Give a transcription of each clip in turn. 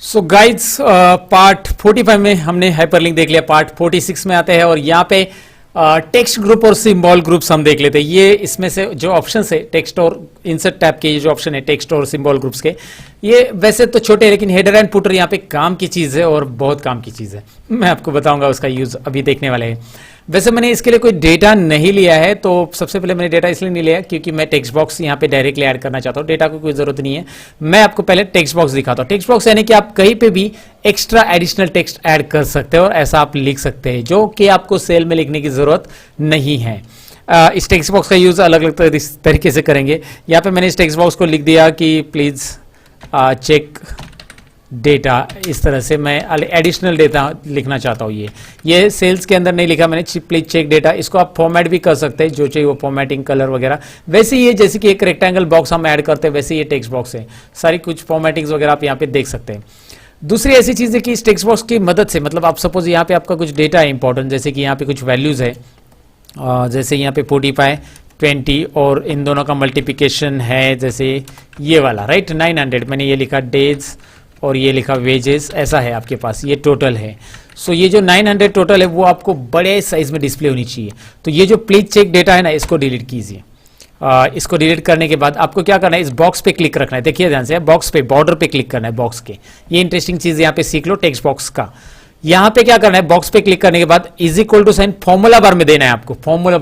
सो guides part 45 में हमने hyperlink देख लिया। पार्ट 46 में आते हैं और यहाँ पे टेक्स्ट ग्रुप और सिंबल ग्रुप्स हम देख लेते हैं। ये इसमें से जो ऑप्शन है टेक्स्ट और इंसर्ट टैब के, ये जो ऑप्शन है टेक्स्ट और सिंबल ग्रुप्स के, ये वैसे तो छोटे हैं लेकिन हेडर एंड फुटर यहाँ पे काम की चीज़ है और बहुत काम की चीज़ है। मैं आपको बताऊंगा उसका यूज़ अभी देखने वाले हैं। वैसे मैंने इसके लिए कोई डेटा नहीं लिया है, तो सबसे पहले मैंने डेटा इसलिए नहीं लिया क्योंकि मैं टेक्स्ट बॉक्स यहाँ पे डायरेक्टली ऐड करना चाहता हूँ। डेटा को कोई जरूरत नहीं है। मैं आपको पहले टेक्स्ट बॉक्स दिखाता हूँ। टेक्स्ट बॉक्स यानी कि आप कहीं पे भी एक्स्ट्रा एडिशनल टेक्स्ट ऐड कर सकते हो और ऐसा आप लिख सकते हैं जो कि आपको सेल में लिखने की जरूरत नहीं है। इस टेक्स्ट बॉक्स का यूज अलग अलग तरीके से करेंगे। यहाँ पे मैंने इस टेक्स्ट बॉक्स को लिख दिया कि प्लीज चेक डेटा। इस तरह से मैं एडिशनल डेटा लिखना चाहता हूँ। ये सेल्स के अंदर नहीं लिखा मैंने, प्लीज चेक डेटा। इसको आप फॉर्मेट भी कर सकते हैं, जो चाहिए वो फॉर्मेटिंग, कलर वगैरह। वैसे ये जैसे कि एक रेक्टेंगल बॉक्स हम ऐड करते हैं वैसे ये टेक्स्ट बॉक्स है। सारी कुछ फॉर्मेटिंग्स वगैरह आप यहाँ पे देख सकते हैं। दूसरी ऐसी चीज़ है कि इस टेक्स्ट बॉक्स की मदद से, मतलब आप सपोज यहाँ पे आपका कुछ डेटा है इंपॉर्टेंट, जैसे कि यहाँ पे कुछ वैल्यूज है, जैसे यहाँ पे 45 20 और इन दोनों का मल्टीप्लिकेशन है, जैसे ये वाला राइट 900। मैंने ये लिखा डेज और ये लिखा वेजेस, ऐसा है आपके पास, ये टोटल है। सो ये जो 900 टोटल है वो आपको बड़े साइज में डिस्प्ले होनी चाहिए। तो ये जो प्लीज चेक डेटा है ना, इसको डिलीट कीजिए। इसको डिलीट करने के बाद आपको क्या करना है, इस बॉक्स पे क्लिक रखना है। देखिए ध्यान से, बॉक्स पे, बॉर्डर पे क्लिक करना है बॉक्स के। ये इंटरेस्टिंग चीज यहाँ पे सीख लो टेक्स्ट बॉक्स का। यहाँ पे क्या करना है, बॉक्स पे क्लिक करने के बाद is equal to sign formula bar में देना है आपको। फॉर्मूला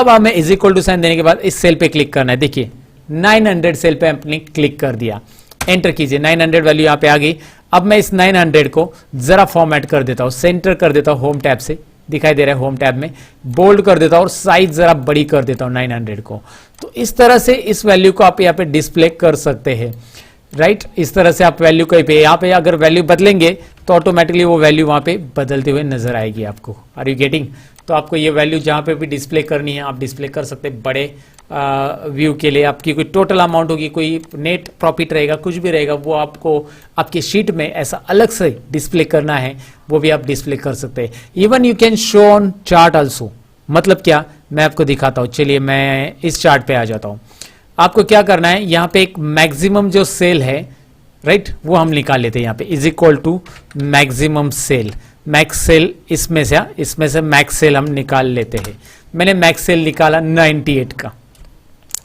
बार में इज इक्वल टू साइन देने के बाद इस सेल पे क्लिक करना है। देखिए 900 सेल पे आपने क्लिक कर दिया, एंटर कीजिए। 900 वैल्यू यहाँ पे आ गई। अब मैं इस 900 को जरा फॉर्मेट कर देता हूँ, सेंटर कर देता हूँ, होम टैब से दिखाई दे रहा है, होम टैब में बोल्ड कर देता हूँ और साइज जरा बड़ी कर देता हूँ 900 को। तो इस तरह से इस वैल्यू को आप यहाँ पे डिस्प्ले कर सकते हैं राइट। इस तरह से आप वैल्यू कहीं पे, यहाँ पे अगर वैल्यू बदलेंगे तो ऑटोमेटिकली वो वैल्यू वहाँ पे बदलते हुए नजर आएगी आपको। Are you getting? तो आपको ये वैल्यू जहाँ पे भी डिस्प्ले करनी है आप डिस्प्ले कर सकते हैं। बड़े व्यू के लिए आपकी कोई टोटल अमाउंट होगी, कोई नेट प्रॉफिट रहेगा, कुछ भी रहेगा, वो आपको आपकी शीट में ऐसा अलग से डिस्प्ले करना है, वो भी आप डिस्प्ले कर सकते हैं। Even you can show on chart also. मतलब क्या, मैं आपको दिखाता हूँ। चलिए मैं इस चार्ट पे आ जाता हूँ। आपको क्या करना है, यहाँ पे एक मैक्सिमम जो सेल है राइट, वो हम निकाल लेते हैं। यहाँ पे is equal to maximum cell, max cell इसमें से मैक्स सेल हम निकाल लेते हैं। मैंने मैक्स सेल निकाला 98 का,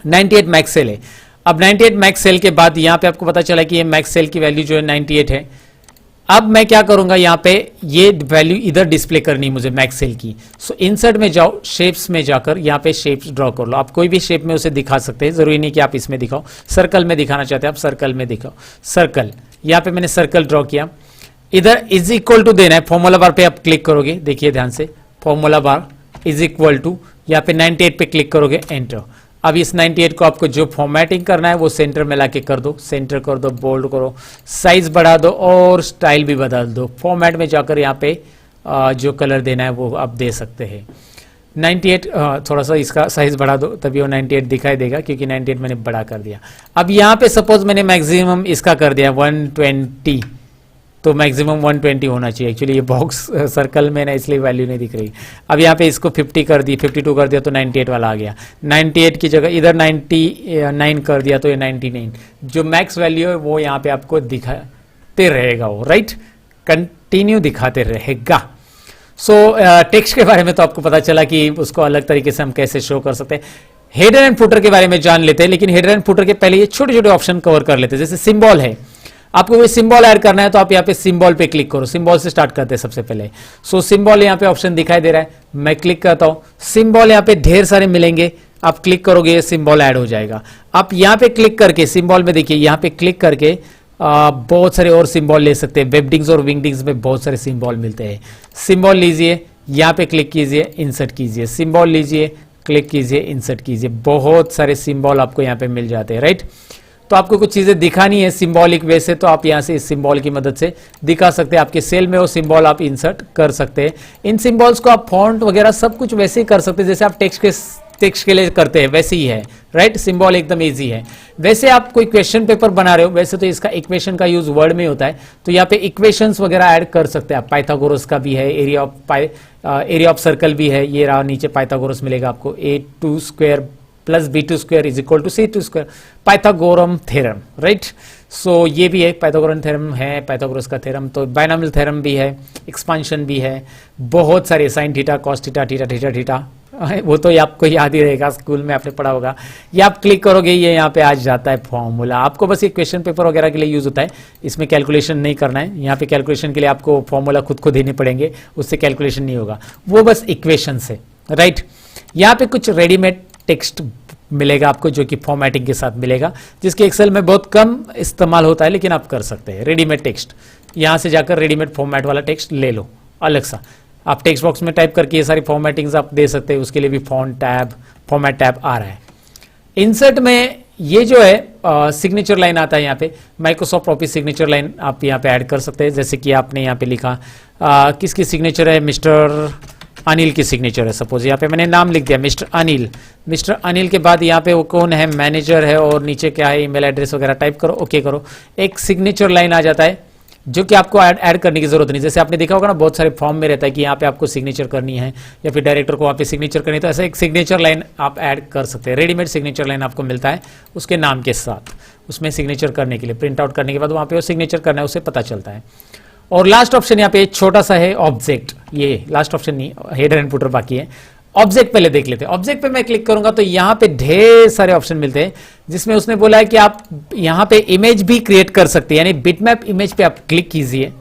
98 मैक्स सेल है। अब 98 मैक्स सेल के बाद यहाँ पे आपको पता चला कि ये मैक्स सेल की वैल्यू जो है 98 है। अब मैं क्या करूंगा, यहाँ पे ये वैल्यू इधर डिस्प्ले करनी है मुझे मैक्स सेल की। सो इंसर्ट में जाओ, शेप्स में जाकर यहाँ पे शेप्स ड्रॉ कर लो। आप कोई भी शेप में उसे दिखा सकते हैं, जरूरी नहीं कि आप इसमें दिखाओ। सर्कल में दिखाना चाहते हैं आप, सर्कल में दिखाओ। सर्कल, यहाँ पे मैंने सर्कल ड्रॉ किया। इधर इज इक्वल टू देना है, फॉर्मूला बार पे आप क्लिक करोगे, देखिए ध्यान से, formula bar is equal to, यहाँ पे 98 पे क्लिक करोगे, एंटर। अब इस 98 को आपको जो फॉर्मेटिंग करना है वो सेंटर में लाके कर दो, सेंटर कर दो, बोल्ड करो, साइज बढ़ा दो और स्टाइल भी बदल दो। फॉर्मेट में जाकर यहाँ पे जो कलर देना है वो आप दे सकते हैं। 98 थोड़ा सा इसका साइज बढ़ा दो, तभी वो 98 दिखाई देगा क्योंकि 98 मैंने बड़ा कर दिया। अब यहाँ पे सपोज मैंने मैक्सिमम इसका कर दिया 120, तो मैक्सिमम 120 होना चाहिए। एक्चुअली ये बॉक्स सर्कल में ना, इसलिए वैल्यू नहीं दिख रही। अब यहाँ पे इसको 50 कर दी, 52 कर दिया तो 98 वाला आ गया। 98 की जगह इधर 99 कर दिया तो ये 99। जो मैक्स वैल्यू है वो यहाँ पे आपको दिखाते रहेगा वो राइट, कंटिन्यू दिखाते रहेगा। सो टेक्स्ट के बारे में तो आपको पता चला कि उसको अलग तरीके से हम कैसे शो कर सकते हैं। हेडर एंड फुटर के बारे में जान लेते हैं, लेकिन हेडर एंड फुटर के पहले ये छोटे छोटे ऑप्शन कवर कर लेते हैं। जैसे सिंबल है, आपको कोई सिंबल ऐड करना है तो आप यहाँ पे सिंबल पे क्लिक करो। सिंबल से स्टार्ट करते हैं सबसे पहले। सो सिंबल यहाँ पे ऑप्शन दिखाई दे रहा है, मैं क्लिक करता हूँ। सिंबल यहाँ पे ढेर सारे मिलेंगे, आप क्लिक करोगे सिंबल ऐड हो जाएगा। आप यहाँ पे क्लिक करके सिंबल में देखिए, यहाँ पे क्लिक करके बहुत सारे और सिंबल ले सकते हैं। वेबडिंग्स और विंगडिंग्स में बहुत सारे सिंबल मिलते हैं। सिंबल लीजिए, यहाँ पे क्लिक कीजिए, इंसर्ट कीजिए, सिंबल लीजिए, क्लिक कीजिए, इंसर्ट कीजिए। बहुत सारे सिंबल आपको यहाँ पे मिल जाते हैं राइट। तो आपको कुछ चीजें दिखानी है सिंबॉलिक वे से, तो आप यहाँ से इस सिंबल की मदद से दिखा सकते हैं। आपके सेल में वो सिंबल आप इंसर्ट कर सकते हैं। इन सिंबल्स को आप फॉन्ट वगैरह सब कुछ वैसे ही कर सकते हैं जैसे आप टेक्स्ट के लिए करते हैं, वैसे ही है राइट। सिंबल एकदम इजी है। वैसे आप कोई क्वेश्चन पेपर बना रहे हो, वैसे तो इसका इक्वेशन का यूज वर्ड में होता है, तो यहाँ पे इक्वेशंस वगैरह ऐड कर सकते हैं आप। पाइथागोरस का भी है, एरिया ऑफ सर्कल भी है, ये रहा नीचे पाइथागोरस मिलेगा आपको। a2 square plus b2 square is equal to c2 square, Pythagorean theorem right. So ये भी एक पाइथागोरन थ्योरम है, पाइथागोरस का थ्योरम। तो बायनॉमियल थ्योरम भी है, एक्सपांशन भी है, बहुत सारे sine theta, cos theta, theta theta theta, वो तो आपको याद ही रहेगा, स्कूल में आपने पढ़ा होगा। ये आप क्लिक करोगे, ये यहाँ पे आ जाता है फॉर्मूला। आपको बस ये क्वेश्चन पेपर वगैरह के लिए यूज होता है, इसमें कैलकुलेशन नहीं करना है। यहाँ पे कैलकुलेशन के लिए आपको फॉर्मूला खुद को देने पड़ेंगे, उससे कैलकुलेशन नहीं होगा, वो बस इक्वेशन से, राइट। यहाँ पे कुछ रेडीमेड टेक्स्ट मिलेगा आपको, जो कि फॉर्मेटिंग के साथ मिलेगा, जिसके एक्सेल में बहुत कम इस्तेमाल होता है, लेकिन आप कर सकते हैं। रेडीमेड टेक्स्ट, यहाँ से जाकर रेडीमेड फॉर्मेट वाला टेक्स्ट ले लो अलग सा। आप टेक्स्ट बॉक्स में टाइप करके ये सारी फॉर्मेटिंग्स आप दे सकते हैं, उसके लिए भी फॉन्ट टैब, फॉर्मेट टैब आ रहा है। इंसर्ट में ये जो है सिग्नेचर लाइन आता है, यहाँ पे माइक्रोसॉफ्ट ऑफिस सिग्नेचर लाइन आप यहाँ पे ऐड कर सकते हैं। जैसे कि आपने यहाँ पे लिखा किसकी सिग्नेचर है, मिस्टर अनिल की सिग्नेचर है, सपोज यहाँ पे मैंने नाम लिख दिया मिस्टर अनिल। मिस्टर अनिल के बाद यहाँ पे वो कौन है, मैनेजर है, और नीचे क्या है, ईमेल एड्रेस वगैरह टाइप करो, ओके करो, एक सिग्नेचर लाइन आ जाता है, जो कि आपको ऐड करने की जरूरत नहीं। जैसे आपने देखा होगा ना, बहुत सारे फॉर्म में रहता है कि यहाँ पे आपको सिग्नेचर करनी है, या फिर डायरेक्टर को वहाँ पे सिग्नेचर करनी है, तो ऐसा एक सिग्नेचर लाइन आप ऐड कर सकते हैं। रेडीमेड सिग्नेचर लाइन आपको मिलता है उसके नाम के साथ, उसमें सिग्नेचर करने के लिए प्रिंट आउट करने के बाद वहाँ पे वो सिग्नेचर करना है, उससे पता चलता है। और लास्ट ऑप्शन यहाँ पे छोटा सा है, ऑब्जेक्ट। ये लास्ट ऑप्शन नहीं, हेडर एंड फुटर बाकी है। ऑब्जेक्ट पहले देख लेते हैं। ऑब्जेक्ट पे मैं क्लिक करूंगा तो यहाँ पे ढेर सारे ऑप्शन मिलते हैं, जिसमें उसने बोला है कि आप यहाँ पे इमेज भी क्रिएट कर सकते हैं, यानी बिटमैप इमेज पे आप क्लिक कीजिए,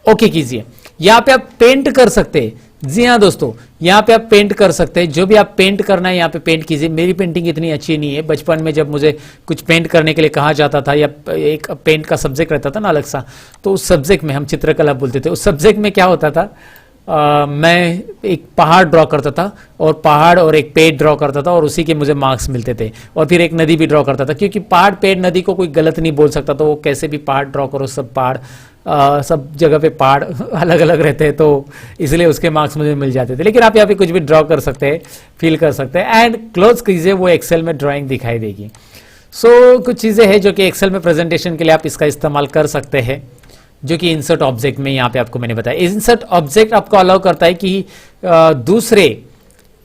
ओके कीजिए। यहाँ पे आप पेंट कर सकते हैं, जी हाँ दोस्तों, यहाँ पे आप पेंट कर सकते हैं, जो भी आप पेंट करना है यहाँ पे पेंट कीजिए। मेरी पेंटिंग इतनी अच्छी नहीं है, बचपन में जब मुझे कुछ पेंट करने के लिए कहा जाता था, या एक पेंट का सब्जेक्ट रहता था ना अलग सा, तो उस सब्जेक्ट में हम चित्रकला बोलते थे। उस सब्जेक्ट में क्या होता था, मैं एक पहाड़ ड्रॉ करता था, और पहाड़ और एक पेड़ ड्रॉ करता था, और उसी के मुझे मार्क्स मिलते थे। और फिर एक नदी भी ड्रॉ करता था, क्योंकि पहाड़ पेड़ नदी को कोई गलत नहीं बोल सकता, तो वो कैसे भी पहाड़ ड्रॉ करो, सब पहाड़ सब जगह पे पहाड़ अलग अलग रहते हैं, तो इसलिए उसके मार्क्स मुझे मिल जाते थे। लेकिन आप यहाँ पे कुछ भी ड्रॉ कर सकते हैं, फील कर सकते हैं, एंड क्लोज कीजिए, वो एक्सेल में ड्राइंग दिखाई देगी। सो कुछ चीज़ें हैं जो कि एक्सेल में प्रेजेंटेशन के लिए आप इसका इस्तेमाल कर सकते हैं, जो कि इंसर्ट ऑब्जेक्ट में यहाँ पे आपको मैंने बताया। इंसर्ट ऑब्जेक्ट आपको अलाउ करता है कि दूसरे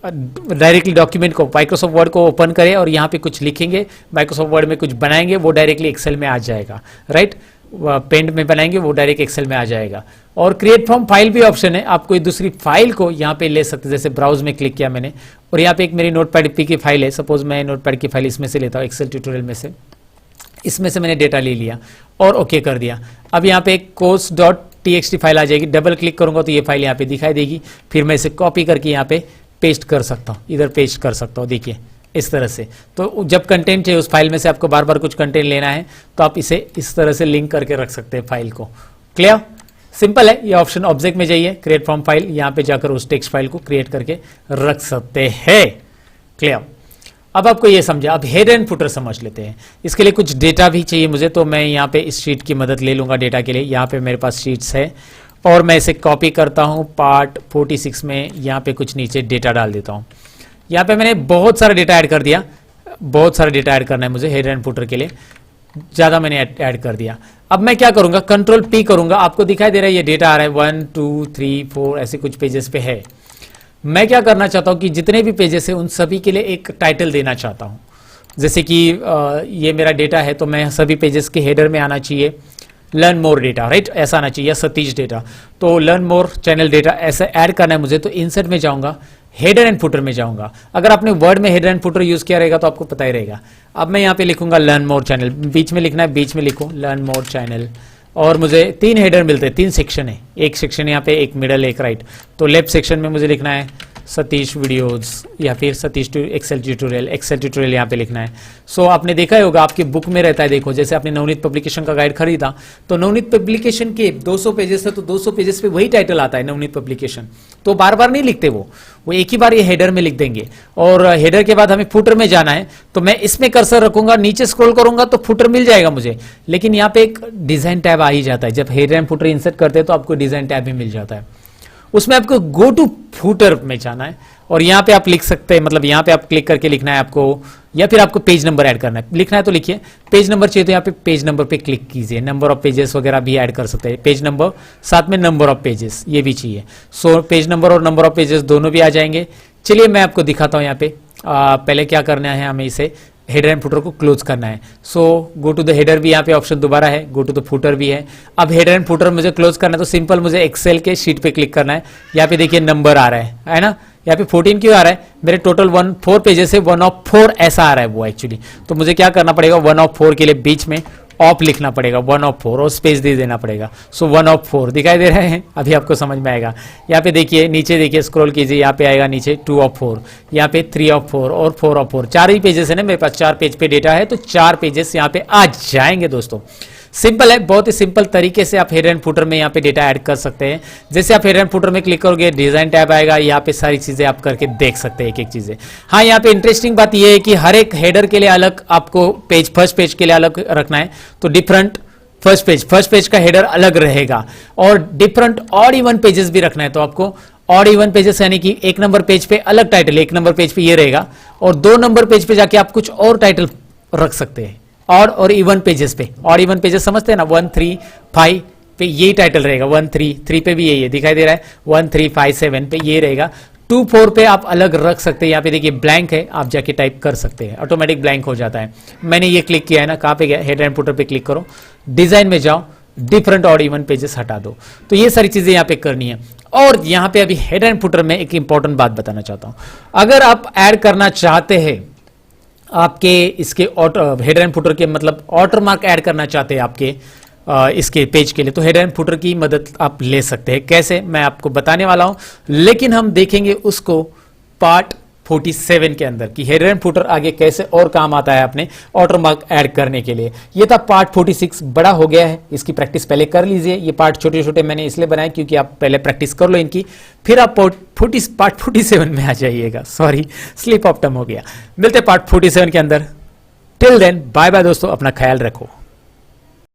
डायरेक्टली डॉक्यूमेंट को, माइक्रोसॉफ्ट वर्ड को ओपन करें और यहाँ पे कुछ लिखेंगे, माइक्रोसॉफ्ट वर्ड में कुछ बनाएंगे, वो डायरेक्टली एक्सेल में आ जाएगा, राइट। पेंट में बनाएंगे, वो डायरेक्ट एक्सेल में आ जाएगा। और क्रिएट फ्रॉम फाइल भी ऑप्शन है, आप कोई दूसरी फाइल को यहाँ पे ले सकते हैं। जैसे ब्राउज में क्लिक किया मैंने, और यहाँ पे एक मेरी नोटपैड की फाइल है, सपोज मैं नोटपैड की फाइल इसमें से लेता हूँ, एक्सेल ट्यूटोरियल में से, इसमें से मैंने डेटा ले लिया और ओके कर दिया। अब यहाँ पे एक course.txt फाइल आ जाएगी, डबल क्लिक करूंगा तो ये फाइल यहाँ पे दिखाई देगी। फिर मैं इसे कॉपी करके यहाँ पे पेस्ट कर सकता हूँ, इधर पेस्ट कर सकता हूँ, देखिए इस तरह से। तो जब कंटेंट चाहिए उस फाइल में से, आपको बार बार कुछ कंटेंट लेना है, तो आप इसे इस तरह से लिंक करके रख सकते हैं फाइल को। क्लियर, सिंपल है। ये ऑप्शन ऑब्जेक्ट में जाइए, क्रिएट फ्रॉम फाइल, यहाँ पे जाकर उस टेक्स्ट फाइल को क्रिएट करके रख सकते हैं। क्लियर, अब आपको ये समझा। अब हेड एंड फुटर समझ लेते हैं। इसके लिए कुछ डेटा भी चाहिए मुझे, तो मैं यहाँ पे इस शीट की मदद ले लूंगा डेटा के लिए। यहाँ पे मेरे पास शीट्स है और मैं इसे कॉपी करता हूँ पार्ट 46 में, यहाँ पे कुछ नीचे डेटा डाल देता हूँ। यहाँ पे मैंने बहुत सारा डेटा ऐड कर दिया, बहुत सारा डेटा ऐड करना है मुझे हेड एंड फुटर के लिए, ज़्यादा मैंने ऐड कर दिया। अब मैं क्या करूँगा, कंट्रोल P करूँगा। आपको दिखाई दे रहा है ये डेटा आ रहा है 1 2 3 4 ऐसे कुछ पेजेस पे है। मैं क्या करना चाहता हूं कि जितने भी पेजेस है उन सभी के लिए एक टाइटल देना चाहता हूं। जैसे कि ये मेरा डेटा है, तो मैं सभी पेजेस के हेडर में आना चाहिए लर्न मोर डेटा, राइट, ऐसा आना चाहिए, सतीश डेटा। तो लर्न मोर चैनल डेटा ऐसे ऐड करना है मुझे, तो इंसर्ट में जाऊंगा, हेडर एंड फुटर में जाऊंगा। अगर आपने वर्ड में हेडर एंड फुटर यूज किया रहेगा तो आपको पता ही रहेगा। अब मैं यहाँ पे लिखूंगा लर्न मोर चैनल, बीच में लिखना है, बीच में लिखूँ लर्न मोर चैनल, और मुझे 3 हेडर मिलते हैं, 3 सेक्शन है, एक सेक्शन यहाँ पे, एक मिडल, एक राइट। तो लेफ्ट सेक्शन में मुझे लिखना है सतीश वीडियोस, या फिर सतीश एक्सेल ट्यूटोरियल यहाँ पे लिखना है। सो आपने देखा ही होगा, आपकी बुक में रहता है, देखो जैसे आपने नवनीत पब्लिकेशन का गाइड खरीदा, तो नवनीत पब्लिकेशन के 200 पेजेस है, तो 200 पेजेस पे वही टाइटल आता है नवनीत पब्लिकेशन। तो बार बार नहीं लिखते वो एक ही बार ये हेडर में लिख देंगे। और हेडर के बाद हमें फुटर में जाना है, तो मैं इसमें कर्सर रखूंगा, नीचे स्क्रॉल करूंगा तो फुटर मिल जाएगा मुझे। लेकिन यहाँ पे एक डिजाइन टैब आ ही जाता है, जब हेडर एंड फुटर इंसर्ट करते हैं तो आपको डिजाइन टैब भी मिल जाता है। उसमें आपको गो टू फुटर में जाना है, और यहाँ पे आप लिख सकते हैं, मतलब यहाँ पे आप क्लिक करके लिखना है आपको, या फिर आपको पेज नंबर ऐड करना है। लिखना है तो लिखिए, पेज नंबर चाहिए तो यहाँ पे पेज नंबर पे क्लिक कीजिए। नंबर ऑफ पेजेस वगैरह भी ऐड कर सकते हैं, पेज नंबर साथ में नंबर ऑफ पेजेस ये भी चाहिए। सो पेज नंबर और नंबर ऑफ पेजेस दोनों भी आ जाएंगे। चलिए मैं आपको दिखाता हूँ यहाँ पे। पहले क्या करना है, हमें इसे हेडर एंड फुटर को क्लोज करना है। सो गो टू द हेडर भी यहाँ पे ऑप्शन दोबारा है, गो टू द फुटर भी है। अब हेडर एंड फुटर मुझे क्लोज करना है तो सिंपल मुझे एक्सेल के शीट पे क्लिक करना है। यहाँ पे देखिए नंबर आ रहा है ना, यहाँ पे 14 क्यों आ रहा है, मेरे टोटल 4 पेजेस से 1 ऑफ 4 ऐसा आ रहा है वो एक्चुअली। तो मुझे क्या करना पड़ेगा, 1 ऑफ 4 के लिए बीच में ऑफ लिखना पड़ेगा, 1 ऑफ 4 और स्पेस दे देना पड़ेगा। सो 1 ऑफ 4 दिखाई दे रहे हैं, अभी आपको समझ में आएगा। यहाँ पे देखिए नीचे देखिए स्क्रॉल कीजिए, यहाँ पे आएगा नीचे 2 ऑफ 4, यहाँ पे 3 ऑफ 4 और 4 ऑफ 4। 4 ही पेजेस है ना मेरे पास, 4 पेज पे डेटा है तो 4 पेजेस यहाँ पे आ जाएंगे दोस्तों। सिंपल है, बहुत ही सिंपल तरीके से आप हेडर एंड फुटर में यहाँ पे डेटा ऐड कर सकते हैं। जैसे आप हेडर एंड फुटर में क्लिक करोगे डिजाइन टैब आएगा, यहाँ पे सारी चीजें आप करके देख सकते हैं एक एक चीजें। हाँ, यहाँ पे इंटरेस्टिंग बात यह है कि हर एक हेडर के लिए अलग आपको पेज, फर्स्ट पेज के लिए अलग रखना है तो डिफरेंट फर्स्ट पेज का हेडर अलग रहेगा और डिफरेंट ऑड इवन पेजेस भी रखना है तो आपको ऑड इवन पेजेस यानी कि 1 नंबर पेज पे अलग टाइटल, 1 नंबर पेज पे ये रहेगा और 2 नंबर पेज पे जाके आप कुछ और टाइटल रख सकते हैं। ऑड और इवन पेजेस पे, ऑड इवन पेजेस समझते हैं ना, 1 3 5 पे यही टाइटल रहेगा, 1 3 पे भी यही है, दिखाई दे रहा है 1 3 5 7 पे ये रहेगा। 2 4 पे आप अलग रख सकते हैं। यहाँ पे देखिए ब्लैंक है, आप जाके टाइप कर सकते हैं, ऑटोमेटिक ब्लैंक हो जाता है। मैंने ये क्लिक किया है ना, कहाँ पे गया, हेडर एंड फुटर पे क्लिक करो, डिजाइन में जाओ, डिफरेंट ऑड इवन पेजेस हटा दो। तो ये सारी चीजें यहाँ पे करनी है। और यहाँ पे अभी हेडर एंड फुटर में एक इंपॉर्टेंट बात बताना चाहता हूँ। अगर आप ऐड करना चाहते हैं आपके इसके हेडर एंड फुटर के मतलब वाटर मार्क ऐड करना चाहते हैं आपके इसके पेज के लिए तो हेडर एंड फुटर की मदद आप ले सकते हैं। कैसे, मैं आपको बताने वाला हूं, लेकिन हम देखेंगे उसको पार्ट 47 के अंदर कि हेडर एंड फुटर आगे कैसे और काम आता है अपने वाटर मार्क ऐड करने के लिए। ये था पार्ट 46, बड़ा हो गया है, इसकी प्रैक्टिस पहले कर लीजिए। ये पार्ट छोटे छोटे मैंने इसलिए बनाए क्योंकि आप पहले प्रैक्टिस कर लो इनकी, फिर आप पार्ट 47 में आ जाइएगा। सॉरी, स्लिप ऑफ टंग हो गया। मिलते पार्ट 47 के अंदर। टिल देन बाय बाय दोस्तों, अपना ख्याल रखो।